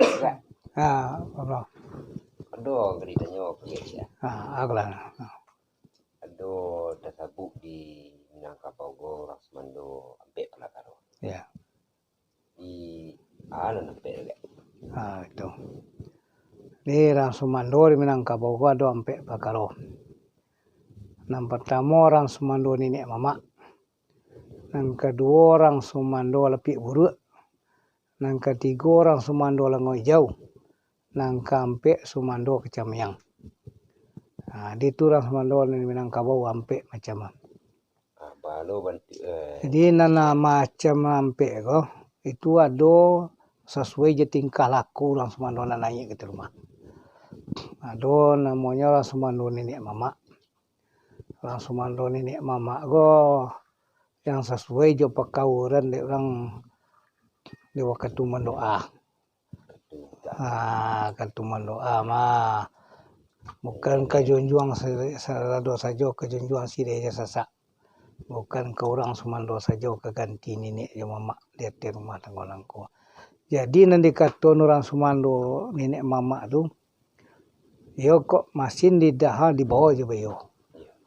Enggak. Apa? Aduh, geritanya oke ya. Aglan. Aduh, tasabuk di Minangkabau orang semando ampe palakaro. Ya. Di ampe le. Itu. Di orang Sumando di Minangkabau ada ampe pakaro. Yang pertama orang Sumando nenek mama. Yang kedua orang Sumando lepik buruk. Yang ketiga orang Sumando lengoy jauh. Yang keempat Sumando kecamiang. Di itu orang Sumando di Minangkabau ampe macam. Balu bantu. Jadi nana macam ampe ko itu ada sesuai je tingkah laku orang Sumando naik ke rumah. Ada namanya orang Sumando nenek mama. Orang Sumando nenek mama ko yang sesuai je pakauran de orang di waktu mendoa. Waktu mendoa mah bukan kejunjuang serado saja kejunjuang sireja sasak. Bukan ke orang Sumando saja ke ganti nenek je mama lihat di rumah tanggonangku. Jadi nanti kata orang Sumando nenek mama tu, yo kok masin di dah di bawah je bayo.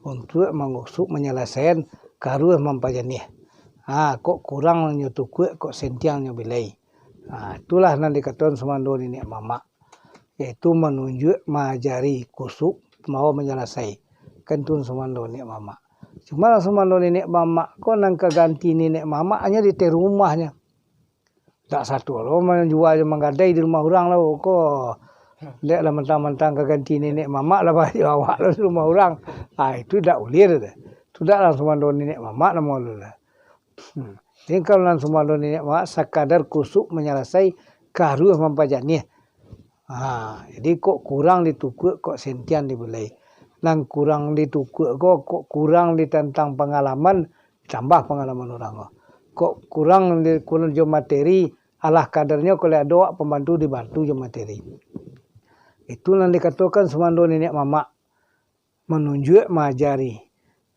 Untuk mengusuk menyelesaikan karu mampajanih. Kok kurang nyotu kue kok sentiang nyo bilai. Itulah nanti kata Sumando nenek mama. Yaitu menunjuk mengajari kusuk mau menyelesaikan tun Sumando nenek mama. Cuma Sumando nenek mama kok nang keganti nenek mama hanya di rumahnya. Tak satu lo menjual menggadai di rumah orang lah kok. Lihat lah mentang-mentang keganti nenek mama lah baju awak lah di rumah orang. Itu tak ulir dah. Itu tak lah Sumando nenek mama nama lu lah. Jadi kalau nang Sumando nenek mama sekadar kusuk menyelesai karu mampajani. Jadi kok kurang ditukuk kok sentian dibelai. Nang kurang ditukuk kok kurang ditentang pengalaman tambah pengalaman orang. Kok kurang jo materi alah kadarnya kalau ada pembantu dibantu jo materi. Itu yang dikatakan Sumando nenek mama menunjuk mengajari.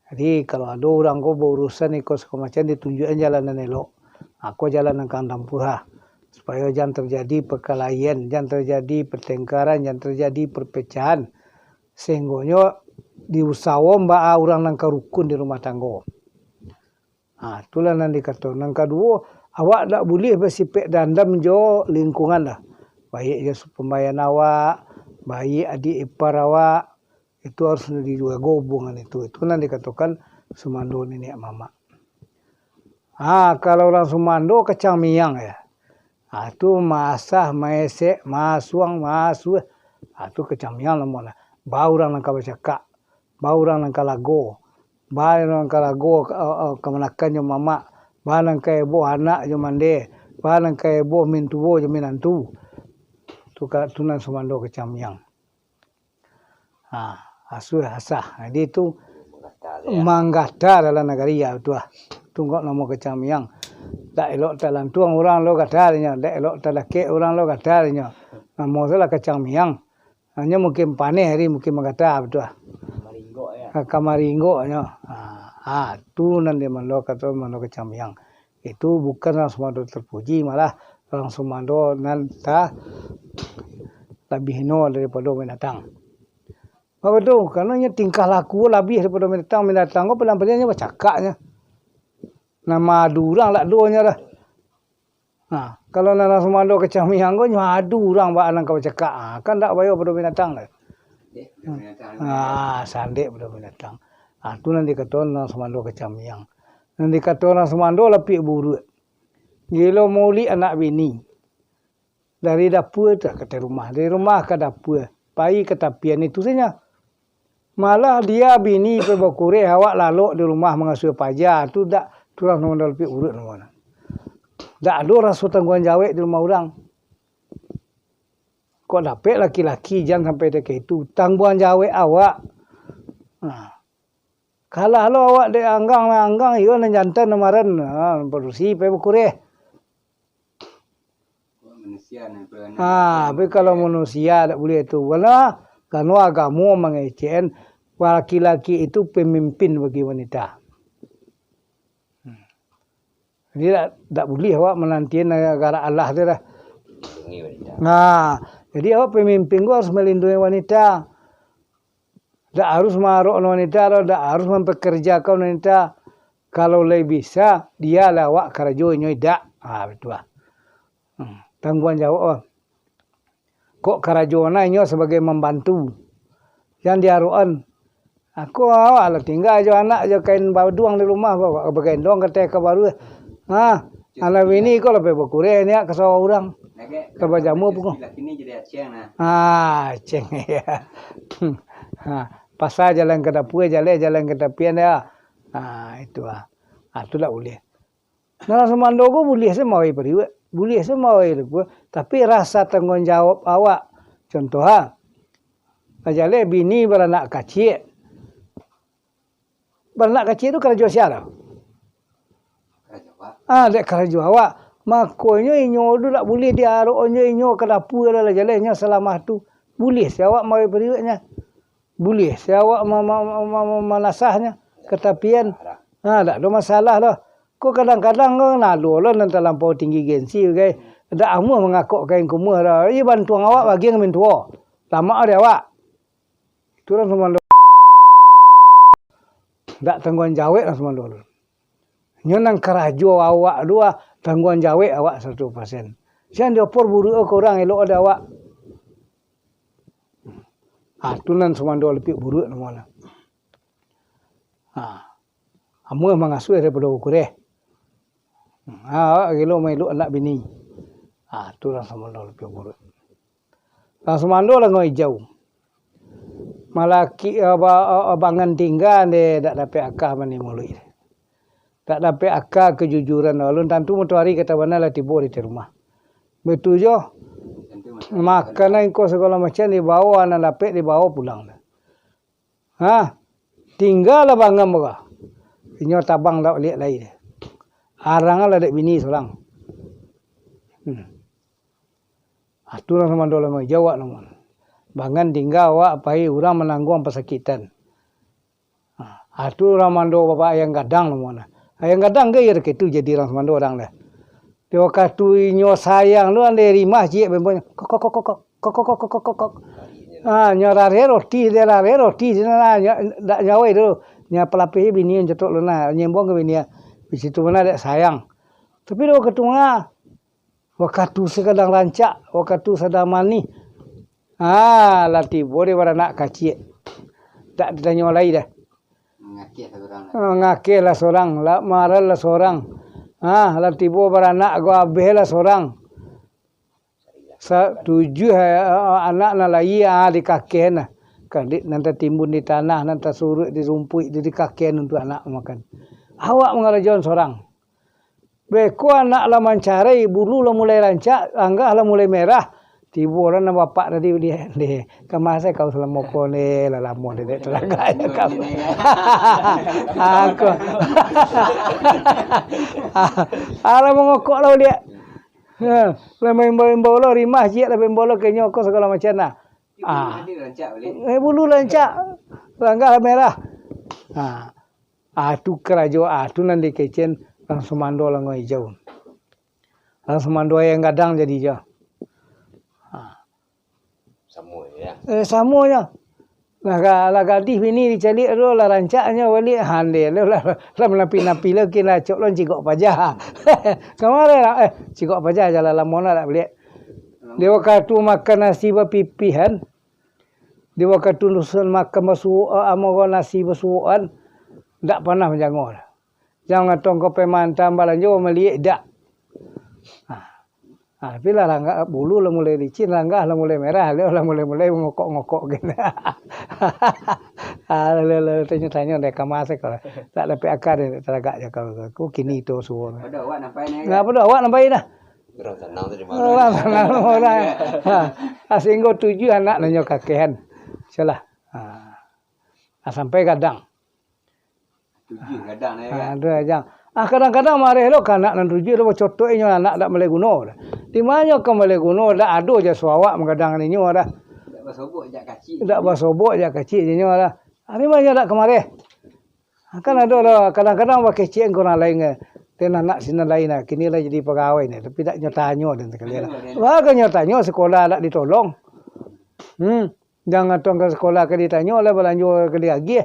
Jadi kalau ada orang kau berurusan ikut semacam ditunjukkan jalan elok. Aku jalan ke Dampura supaya jangan terjadi perkelahian, jangan terjadi pertengkaran, jangan terjadi perpecahan. Sehingga diusahakan mbak orang nang rukun di rumah tangga. Itulah yang dikatakan. Yang kedua, awak tak boleh bersifat dandam jo lingkungan dah. Baik je pembayaran awak, baik adik ipar awak, itu harus dua gabungan itu. Itu yang dikatakan Sumando nenek mama. Kalau orang Sumando kecang miang ya. Itu masah, maesek, masuang, masuh. Itu kecang miang namanya. Bau orang nang kabacakak, bau orang nang kalago. Barang kalago kemanakan jo mama, barang kaya bo anak jo mande, barang kaya bo mintuwo jo minantu. Tunan Sumando kecamiang. Asuh asah. Jadi itu manggata dalam negara itu tunggak nama kecamiang. Tak elok dalam tuang orang lo katanya, tak elok talake orang lo katanya. Nama salah kecamiang. Hanya mungkin paneh hari mungkin manggata betul. Kamaringgo nya. Itu nanti mando kata mando kecamiang. Itu bukan orang Sumando terpuji, malah orang Sumando nanti lebih hino daripada binatang. Betul, karena tingkah laku lebih daripada binatang. Binatang kok pelan-pelannya bercakapnya. Nama durang lah doanya lah. Kalau orang Sumando kecamiang kok adu orang bak nang kau bercakap. Kan tak bayar pada binatang lah. Sandik pada binatang. Itu nanti kata orang Sumando kecamiang. Nanti kata orang Sumando lepik buruk. Gila muli anak bini. Dari dapur ke rumah. Dari rumah ke dapur. Pai ke tapian itu saja. Malah dia bini berbakure awak lalu di rumah mengasuh pajak. Itu tak orang Sumando lepik buruk namanya. Tak ada rasa tanggungan jawab di rumah orang. Kok dapat laki-laki jangan sampai dekat itu. Tanggungan jawab awak. Kalau awak de anggang, iyo na jantan namaran, produksi pe berkureh. Tapi kalau manusia tak boleh itu. Karena agama mengecen laki-laki itu pemimpin bagi wanita. Jadi tak boleh awak menantian negara Allah tu dah. melindungi wanita. Nah, jadi awak pemimpin gua harus melindungi wanita. Tak harus maruk wanita, tak harus mempekerjakan wanita. Kalau lebih bisa, dia lawak kerajo nyoy dak. Betul lah. Tanggungan jawab. Kok kerajona nyo sebagai membantu. Yang diaruan. Aku awak lah tinggal aja anak aja kain baduang di rumah bawa begendong ketek ke baru. Anak ini kok lebih berkurang ya ke sawah orang. Ke bajamu pun. Ini jadi aceng nah. Aceng ya. Pasal jalan ke dapur, jalan ke tepian ya. Itu lah. Itu tak boleh. Nah, semando ko boleh semua periwe. Boleh semua itu. Tapi rasa tanggung jawab awak. Contoh Ajale bini beranak kecil. Beranak kecil itu kerja siapa? Dek kerja awak. Makanya inyo tu tak boleh diaruk inyo ke dapur lah jalannya selama tu. Boleh siawak mau periwenya. Boleh siawak manasahnya ke tepian. Tak ada masalah lah. Kok kadang-kadang kau nalu lah nanti lampau tinggi gengsi okay. Tak amu mengakuk kain kumur lah. Ia bantuan awak bagi yang mentua. Lama ada awak. Itu lah semua tak tanggungan jawab lah semua dulu. Nyenang kerajo awak dua tanggungan jawab awak 100%. Sian diopor buru orang elok ada awak. Tu nan semua dulu lebih buruk nama lah. Amu mengasuh daripada ukureh. Gelo melu anak bini. Tu lah semua dulu lebih buruk. Semua dulu lah ngoi jauh. Malaki bangan tinggal dia tak dapat akal mani mulut. Tak dapat akal kejujuran. Lalu tentu mutuari kata mana lah tiba di rumah. Betul je. Makanan kau segala macam dibawa anak dapat dibawa pulang. Tinggal lah bangan mereka. Inyo tabang tak lihat lain. Arang lah dek bini seorang. Itulah sama dolang jawab nama. Bangan tinggal awak pai orang menanggung pesakitan. Itu ramando bapak ayang gadang nama. Ayang gadang ke ya itu jadi orang semando orang dah. Dia kata inyo sayang lu ande rimah je bembonya. Kok. Nyorare roti dia lare roti sana dak nyawa itu. Nya pelapih bini yang cetok luna nyembong ke bini. Di situ mana ada sayang. Tapi dia ketunga. Waktu sekadang rancak, waktu sedang mani. Latih boleh beranak kecil. Tak ditanya lagi dah. Ngakil lah seorang. Marah lah seorang. Latih boleh beranak gua abeh lah seorang. 7 anak na lagi di kakek na. Kali nanti timbun di tanah, nanti surut di rumput di kakek untuk anak makan. Awak mengarajon seorang. Beko anak lah mencari, bulu lah mulai rancak, anggah lah mulai merah. Tiba orang nama bapak tadi dia kemasa kau selama kone lah lama dia telaganya kau. Aku. Alah mengokok lah dia. Lah main bola rimah je lah main bola ke nyokok segala macam nah. Bulu rancak, anggah lah merah. Tu kerajo tu nanti kecen langsung mando lah ngoi jauh. Langsung mando yang gadang jadi je. Samuanya. Lah gadis bini dicari tu lah rancaknya balik hande lah menapi-napi lah kena cok lon cikok pajah. Kemarin lah cikok pajah jalan lamona tak balik. Dia waktu makan nasi berpipihan. Dia waktu nusun makan amor nasi bersuan. Tak pernah menjangol. Jangan tongko pemantam balanjo melihat dak. Tapi lah langkah bulu lah mulai licin, langkah lah mulai merah, lah mulai ngokok-ngokok gitu. Tanya-tanya mereka masuk kalau tak dapat akar dia teragak je kalau kini itu semua. Pada awak nampai ni. Pada awak nampai dah. Orang senang dari mana? Orang. Sehingga 7 anak nanya kakehan. Salah. Sampai kadang. 7 kadang ni kan. Ada aja. Kadang-kadang marah lo kanak nan rujuk lo cotok inyo anak dak boleh guna. Di mana kau boleh guna dak ado je suawak mengadang ni nyo dah. Dak basobok jak kecil. Dak basobok jak kecil je nyo dah. Ani mana dak kemari. Kan ada lo kadang-kadang pakai kecil kau lain Dan anak sini lain lah. Kini lah jadi pegawai ni. Tapi tak nyotanyo dan sekali lah. Wah kan nyotanyo sekolah tak ditolong. Jangan tuang ke sekolah ke ditanyo lah belanjur ke dia lagi.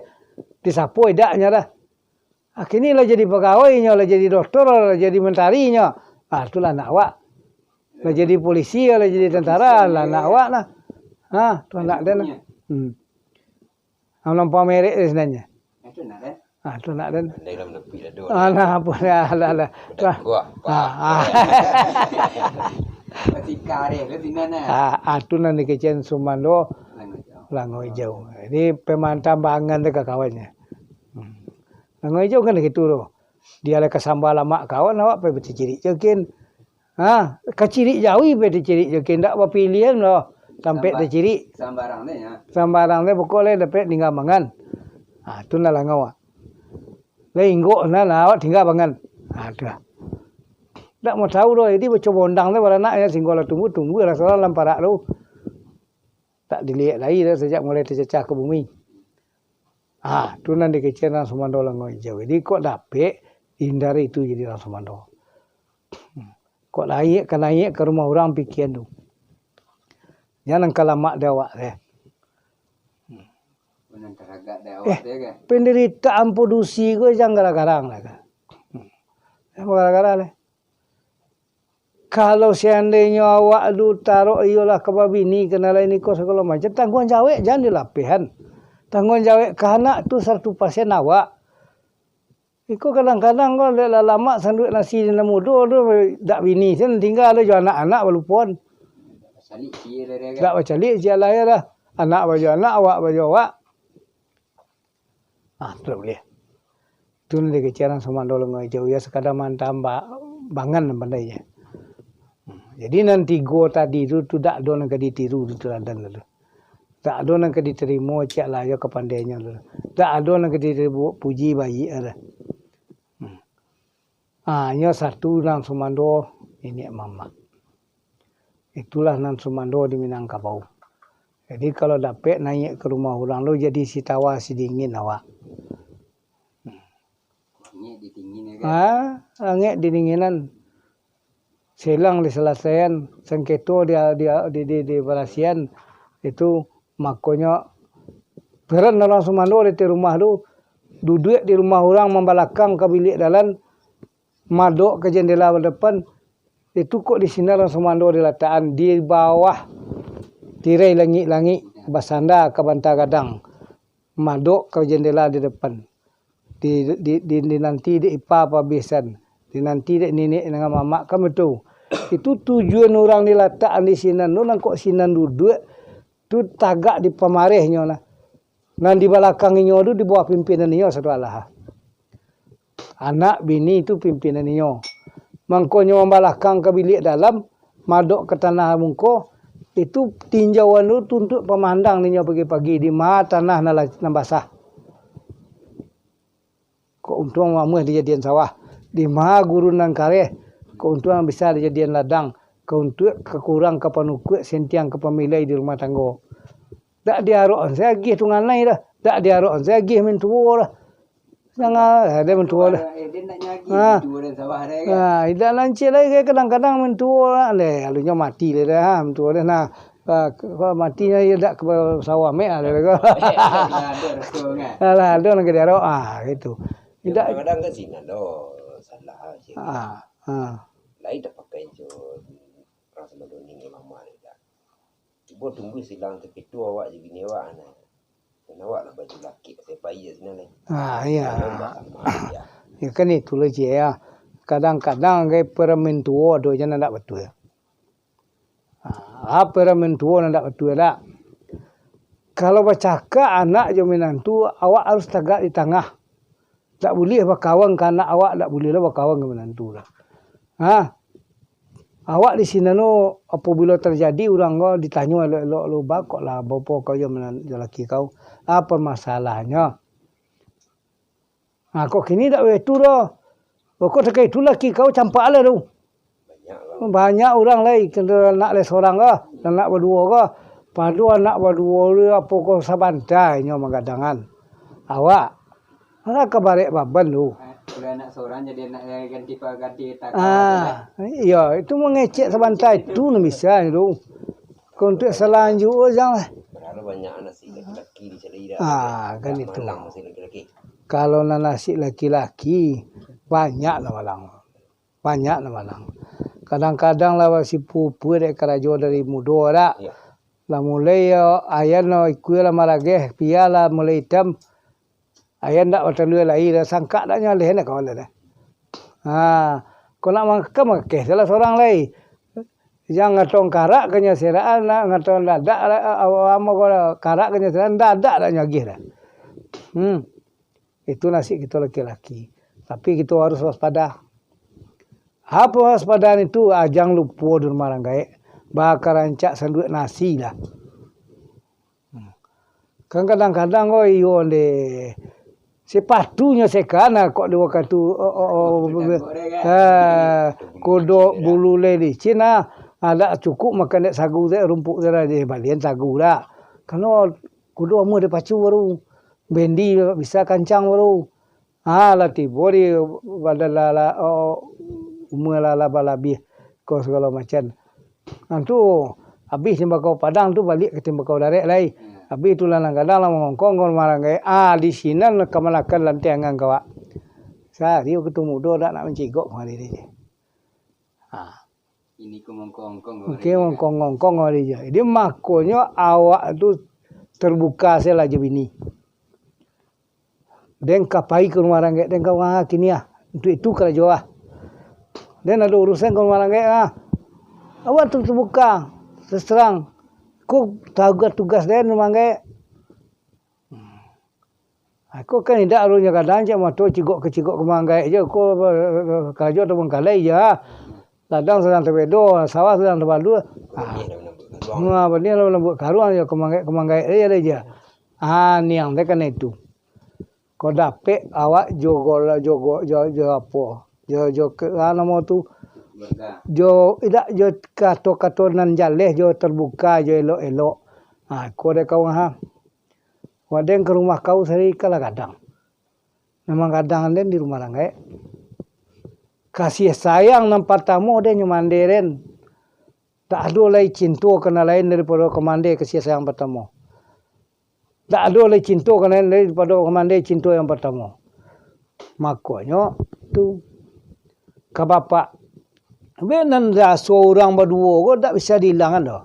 Disapoi daknya lah. Kini lah jadi pegawainya, lah jadi doktor, lah jadi mentarinya. Itulah anak awak. Lah jadi polisi, lah jadi tentara, lah anak awak lah. Tu anak dia lah. Nampak merek dia sebenarnya. Itu nak kan? Tu nak dan. Andai dalam nepi dah dua. Nah, apa lah. Gua. Ketika dia ke sini nah. Tu nanti kecen Sumando Lango Hijau. Ini pemantau bangan dekat kawannya. Lango Hijau kan gitu loh. Dia lah kesambal lama kawan awak pe berciri jokin. Keciri jauh pe diciri jokin dak apa pilihan loh. Sampai terciri. Sambarang deh ya. Sambarang deh pokoknya dapat tinggal mangan. Tu lah lango. Lenggo nah awak tinggal bangan. Dah. Tak mau tahu loh, ini coba undang tu pada nak ya singgola tunggu lah soal lamparak tu. Tak dilihat lagi dah sejak mulai tercecah ke bumi. Tu nanti kecil Sumando Lango Hijau. Jadi kok dapet hindari itu jadi orang Sumando. Kok naik ke rumah orang pikiran tu. Jangan kalamak dawak deh. Penderitaan produksi gue jangan garang-garang lah kan. Gara-gara lah. Kalau seandainya awak lu taruh iyalah ke babini kena lain ikut segala macam tanggungan jawab jangan dilapihan. Tanggungan jawab ke anak tu 100% awak. Iko kadang-kadang kau lama sanduk nasi dalam mudo tu dak bini sen tinggal ada jo anak-anak balupon. Salik cie dia kan. Dak bacalik cie lah ya dah. Anak baju anak awak baju awak. Tu boleh. Tu ni kecilan Sumando Lango Hijau ya sekadar mantamba bangan pandainya. Jadi nanti go tadi tu tak ada nak ditiru tu teladan tu. Tak ada nak diterima cak lah ya kepandainya tu. Tak ada nak diterima puji bayi ada. Hanya satu nang Sumando ini mama. Itulah nang Sumando di Minangkabau. Jadi kalau dapat naik ke rumah orang lu jadi si tawa si dingin awak. Angin didingin ya. Angin didinginan. Selang diselesaikan sengketo di Balasian itu makanya beran orang Sumando di rumah tu duduk di rumah orang membalakang ke bilik dalam madok ke jendela depan itu kok di sini orang Sumando diletakkan di bawah tirai langit-langit basanda ke bantar gadang madok ke jendela di depan di nanti di ipa apa besan di nanti di nenek dengan mamak kamu tu itu tujuan orang diletakkan di sini nang kok sinan duduk tu tagak di pemarihnya lah nan di belakangnya tu di bawah pimpinannya satu Allah anak bini itu pimpinannya mangkonya membalakang ke bilik dalam madok ke tanah mungko itu tinjauan tu untuk pemandang ninya pagi-pagi di mata tanah nan basah kok untung mamuh dijadian sawah di maha guru nang kareh keuntungan besar dijadian ladang keuntungan kekurang kepanukut sentiang kepemilai di rumah tangga tak diarok saya gih tungan lain dah tak diarok saya gih mentua lah jangan ada mentua lah dia nak nyagi mentua dan sawah dia kan tidak lancir lagi kadang-kadang mentua lah alunya mati lah dah mentua dah nah matinya dia tak ke sawah mek ada lah ada ada nak diarok gitu tidak kadang ke sini salah aja lain dah pakai je orang Sumando ni mama ni dah. Cuba tunggu silang terketua awak je bini awak nah. Dan awak nak baju laki saya payah sebenarnya. Ya. Ya kan itu lah je ya. Kadang-kadang kayak peramin tua do jangan nak betul. Peramin tua nak betul dah. Kalau bercakap anak je menantu awak harus tegak di tengah. Tak boleh berkawan ke anak awak, tak boleh lah berkawan ke menantu lah. Awak di sini no apabila terjadi orang kau ditanya elok-elok lu bakok lah bapa kau yang lelaki kau apa masalahnya kok kini tak betul dah kok terkait tu laki kau campak lah tu banyak orang lain kena nak le seorang kah dan nak berdua kah padu anak berdua lu apa kau sabantai nya menggadangan awak nak kabarek baban lu Kalau anak seorang jadi anak ganti tak. Ya itu mengecek sebantai itu nih bisa itu. Untuk selanjutnya jangan. Berapa banyak nasi laki-laki di Selida. Kan itu. Malang nasi laki-laki. Kalau nasi laki-laki banyak lah malang. Banyak lah malang. Kadang-kadang lah si pupu dek kerajo dari muda dah. Ya. Lah mulai ayah no ikut lah marageh pia lah mulai hitam. Ayah ndak bertelu lagi dah sangka dah nyaleh nak kau dah. Kau nak makan salah seorang lagi. Jangan ngatong karak kenya seraan lah ngatong dadak amo karak kenya seraan dadak dah nyagih dah. Itu nasib kita laki-laki. Tapi kita harus waspada. Apa waspadaan itu? Jangan lupa di rumah ranggai. Bakar rancak sanduik nasi lah. Kan kadang-kadang iyo de sepatunya sekana kok dua katu kodok bulu leli Cina ada cukup makan dek sagu dek rumput dek balian sagu lah. Kalau kudu amu de pacu baru bendi bisa kancang baru. Lah tiba di badala umala balabi kau segala macam. Nantu habis tembakau padang tu balik ke tembakau darek lai. Habis tu kadang-kadang lah mengongkong kau marang gaya. Di sini kemalakan lantiangan kau. Saya dia ketemu do dak nak mencigok hari ni. Ini ku mengkongkong. Okey mengkong hari je. Dia makonyo awak tu terbuka saya je bini. Den kapai ke rumah ranggai den kau kini untuk itu kalau jawah. Dan ada urusan kau rumah ranggai awak tu terbuka terus terang. Aku tahu tugas dia rumah ranggai. Aku kan tidak arunya kadang je motor cigok ke rumah ranggai je. Aku kerja tu mengkalai je. Ladang sedang terbedo, sawah sedang terbalu. Benih lah buat karuan je kemanggai je. Niang dia kan itu. Kau dapat awak jogo apa? Jo ke nama tu. Jo tidak jo kato nan jaleh jo terbuka jo elok. Kau ada kau Wadeng ke rumah kau sehari kala kadang. Memang kadang den di rumah ranggai. Kasih sayang nampak tamu dia nyumanderen. Tak ada lagi cinta kena lain daripada komande kasih sayang pertama. Tak ada lagi cinta kena lain daripada komande cinta yang pertama. Makanya tu ke bapa. Benan dah seorang berdua kau tak bisa dihilangkan dah.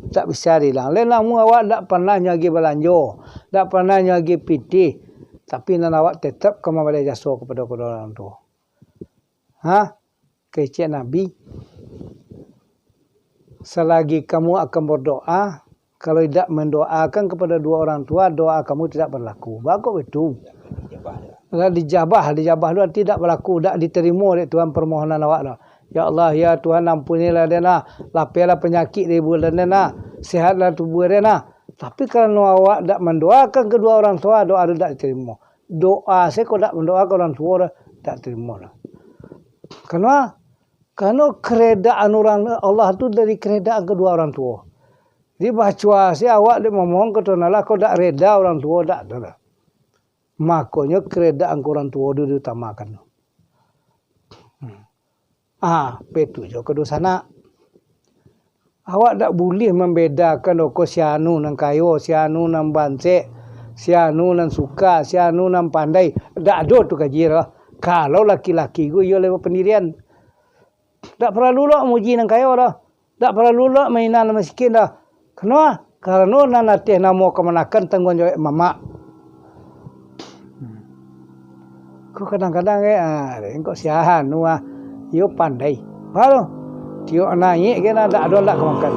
Tak bisa dihilang. Lain namu awak tak pernah nyagi belanja. Tak pernah nyagi piti. Tapi nan awak tetap kamu boleh jasa kepada orang tua. Kecik Nabi. Selagi kamu akan berdoa, kalau tidak mendoakan kepada dua orang tua, doa kamu tidak berlaku. Bagus itu. Dijabah itu tidak berlaku, tidak diterima oleh Tuhan permohonan awak dah. Ya Allah, ya Tuhan ampunilah dia nak. Lapilah penyakit dia bulan dia nak. Sihatlah tubuh dia nak. Tapi kalau awak tidak mendoakan kedua orang tua, doa tidak diterima. Doa saya kalau tidak mendoakan orang tua, tidak diterima lah. Karena keredaan orang Allah tu dari keredaan kedua orang tua. Jadi baca si awak dia memohon ke Tuhan Allah, kau tak reda orang tua tak ada. Makanya keredaan orang tua itu diutamakan. Betul je kedua sana. Awak tak boleh membedakan kau sianu nang kayo, sianu nang bansek, sianu nang suka, sianu nang pandai. Tak ada tu kajira. Kalau laki-laki gue ia lewat pendirian. Tak perlu lah muji nang kayo dah. Tak perlu lah mainan miskin dah. Kenapa? Karena nanti namo kemenakan tanggung jawab mama. Kau kadang-kadang engkau siahan nuah, yo pandai. Baru, tio naik kena tak ada lah kemakan.